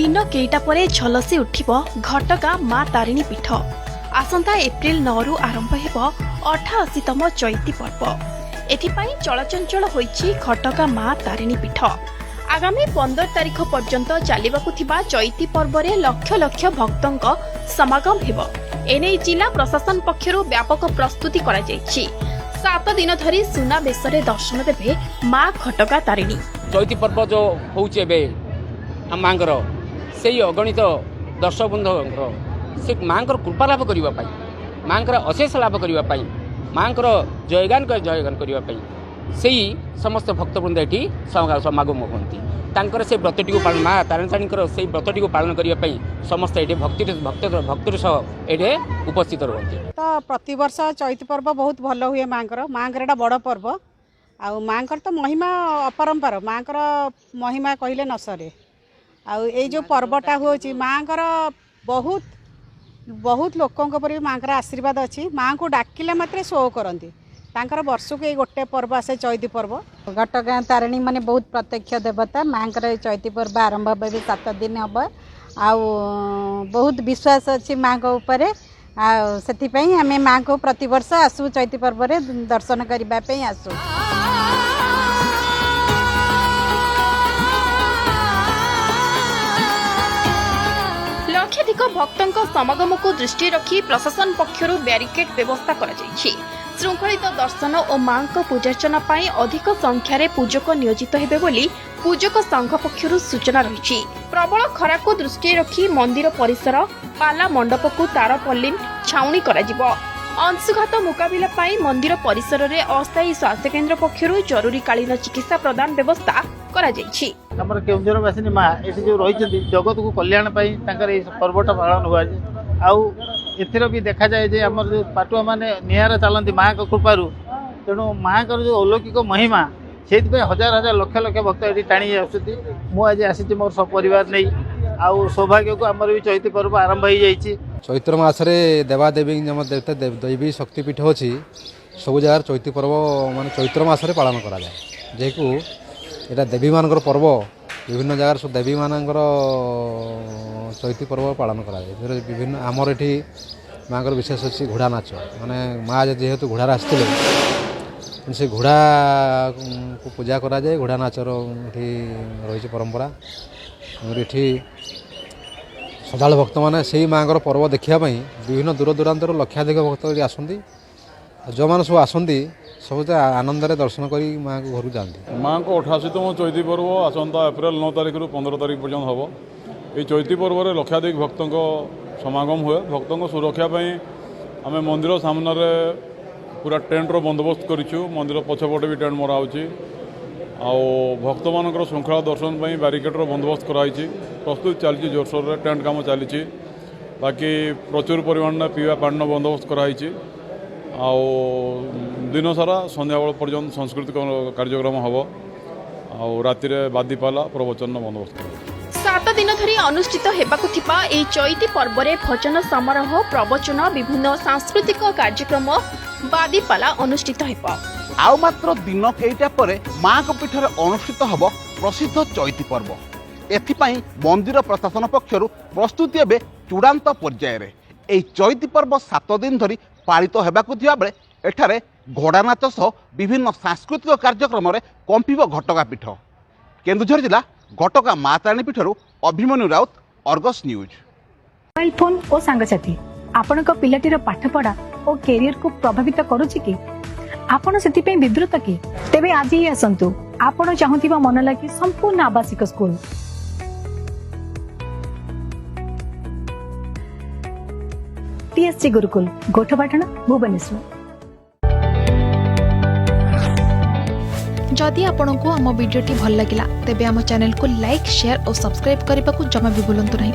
दिन केईटा परे झलसी उठिब घटगां मां तारिणी पीठ। आसंता एप्रिल 9 रु आरंभ हेब 88तम चैती पर्व। एथिपाई चलचंचल होईछि घटगां मां तारिणी पीठ। आगामी 15 तारिख पर्यंत चलिबाकु थिबा चैती पर्व रे लक्ष लक्ष भक्तंक समागम हेब। एने जिला प्रशासन पक्षरु व्यापक प्रस्तुति करा जायछि। 7 दिन धरी सुना बेसरे दर्शन देबे मां घटगां तारिणी। चैती पर्व जो होउछि एबे मांगर से अगणित दर्शक बंधु से मांकर कृपा लाभ करने मांकर अशेष लाभ करने मांकर जयगान करने से समस्त भक्तवृंद ये समागम होती से व्रतटी को पालन माँ तारिणी से व्रतटी को पालन करने समस्त ये भक्तिर सह ये उपस्थित रहते। तो प्रतिवर्ष चैती पर्व बहुत भल हुए मांकर एटा बड़ पर्व आ मांकर तो महिमा अपरंपार मांकर महिमा कहले न सरे। आई जो पर्वटा होची मांकर बहुत बहुत लोकों पर मांकर आशीर्वाद अच्छी माँ को डाकिले मात्रे शो करती तांकर वर्ष को गोटे पर्व आसे चैती पर्व। घटगां तारिणी माने बहुत प्रत्यक्ष देवता मांकर चैती पर्व आरंभ हे 7 दिन हम आउ बहुत विश्वास अच्छी माँ को ऊपर से आम माँ को प्रतिवर्ष आसू चैती पर्व दर्शन करने आसू। लक्षाधिक भक्तों समागम को दृष्टि रखी प्रशासन पक्षरु बैरिकेड व्यवस्था करा जायछि। श्रृंखलित दर्शन और मां को पूजार्चना पाई अधिक संख्यार पूजक नियोजित हेबे बोली पूजक संघ पक्षरु सूचना रही। प्रबल खरा को दृष्टि रखी मंदिर परिसर पाला मंडप को तारपल्लीन छाउणी करा जिवो। अंशुघात मुकाबिला पाई मंदिर परिसर रे अस्थायी स्वास्थ्य केन्द्र पक्षरु जरूरीकालीन चिकित्सा प्रदान व्यवस्था करा जायछि। हमर केउंझरवासिनी माँ ये जो रही जगत को कल्याण पर्वटा पालन हुआ आउ एथर भी देखा जाए जे आमर जो पाटुआ माने निहार चलती माँ को कृपारू तेणु माँ का जो अलौकिक महिमा से हजार हजार लक्ष लक्ष भक्त ये टाणी आसुँच। मुझे आसी मोर सब परिवार नहीं आउ सौभाग्य को आमर भी चैती पर्व आरंभ हो जाइए। चैत्र मासरे देवादेवी देवता दैवी शक्तिपीठ अच्छी सब जगार चैती पर्व मान चैत्र मासरे पालन करा जाए जेकु एटा देवी मानकर पर्व विभिन्न जगार सब देवी मानकर चैती पर्व पालन करा जाए। विभिन्न आमर एठी माँकर विशेष अच्छी घोड़ा नाच माने माँ जेहेतु घोड़ार आसते से घोड़ा को पूजा करा जाए। घोड़ा नाचर रही परंपरा ये श्रद्धालु भक्त मैंने से माँ पर्व देखापी विभिन्न दूर दूरांतर लक्षाधिक भक्त ये आसती जो मैंने सब आसती सब आनंद दर्शन कर माँ को घर जाती। माँ को 88तम चैती पर्व आसंता एप्रिल 9 तारिख रु 15 तारिख पर्यंत हम ये चैती पर्व में लक्षाधिक भक्तों समागम हुए। भक्तों सुरक्षापी आम मंदिर सामने पूरा टेंटर बंदोबस्त करूँ। मंदिर पछपटे भी टेंट मरा भक्त मान श्रृंखला दर्शन बैरिकेड्र बंदोबस्त कराई प्रस्तुत चलती जोरसोर टेंट काम चली बाकी प्रचुर परिमाण में पीवा पानी बंदोबस्त कराई दिन सारा संध्या पर्यंत सांस्कृतिक कार्यक्रम हम राति बादीपाला प्रवचन बंदोबस्त 7 दिन धरी अनुष्ठित हेबाकु थिबा एई चैती पर्व रे भजन समारोह प्रवचन विभिन्न सांस्कृतिक कार्यक्रम बादीपाला अनुष्ठित हेबा। आउ मात्र दिन केईटा परे माँ को पीठर अनुष्ठित हब प्रसिद्ध चैती पर्व। एथिपाई मंदिर प्रशासन पक्षरु प्रस्तुति एबे चूड़ांत पर्याय रे। एई चैती पर्व 7 दिन धरी पालित हेबाकु थिबा बेले एठारे घोड़ा नाच सह विभिन्न सांस्कृतिक कार्यक्रम रे कंपिब घटगां पीठ। केन्दुझर जिला घटगां माँ तारिणी पीठरु Abhimanyu Raut, Argus news. Mobile phone और सांगसाथी आपणक पिलाटीर पाठपढ़ा और कैरियर को प्रभावित करुछि कि आपण सेति विवृत कि तेबे आज ही आसंतु आपण चाहुथिबा मन लागी संपूर्ण आवासिक स्कूल टीएससी गुरुकुल गोठपाटण भुवनेश्वर। जदि आपंक आम भिडी भल लगा तेब आम चैनल को लाइक शेयर और सब्सक्राइब करने को जमा भी भूलु नहीं।